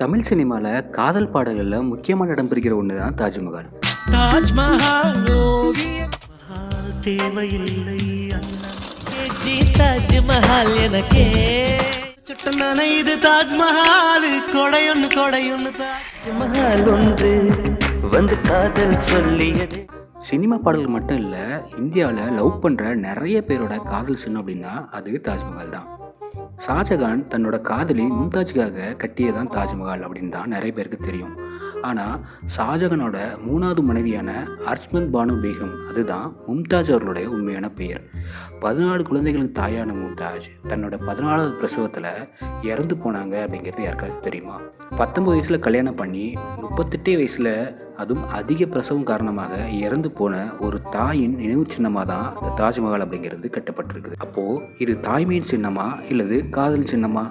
தமிழ் சினிமாவில் காதல் பாடல்களில் முக்கியமான இடம் பிடிக்கிற ஒன்று தான் தாஜ்மஹால். தாஜ்மஹால் தேவையில்லை தாஜ்மஹால் எனக்கே சுட்டனான இது தாஜ்மஹால் கொடையொன்னு தாஜ்மஹால் ஒன்று வந்து காதல் சொல்லியது. சினிமா பாடல்கள் மட்டும் இல்லை, இந்தியாவில் லவ் பண்ணுற நிறைய பேரோட காதல் சின்னம் அப்படின்னா அது தாஜ்மஹால் தான். ஷாஜகான் தன்னோட காதலி மும்தாஜுக்காக கட்டியதான் தாஜ்மஹால் அப்படின்னு தான் நிறைய பேருக்கு தெரியும். ஆனால் ஷாஜகானோட 3வது மனைவியான அர்ஜ்மந்த் பானு பேகம், அதுதான் மும்தாஜ் அவர்களுடைய உண்மையான பெயர். 14 குழந்தைகளுக்கு தாயான மும்தாஜ் தன்னோட 14வது பிரசவத்தில் இறந்து போனாங்க அப்படிங்கிறது யாருக்காச்சும் தெரியுமா? 19 வயசில் கல்யாணம் பண்ணி 38 வயசில் அதுவும் அதிக பிரசவம் காரணமாக இறந்து போன ஒரு தாயின் நினைவு சின்னமாக தான் இந்த தாஜ்மஹால் அப்படிங்கிறது கட்டப்பட்டிருக்குது. அப்போது இது தாய்மையின் சின்னமா இல்லது காதல் சின்னமா?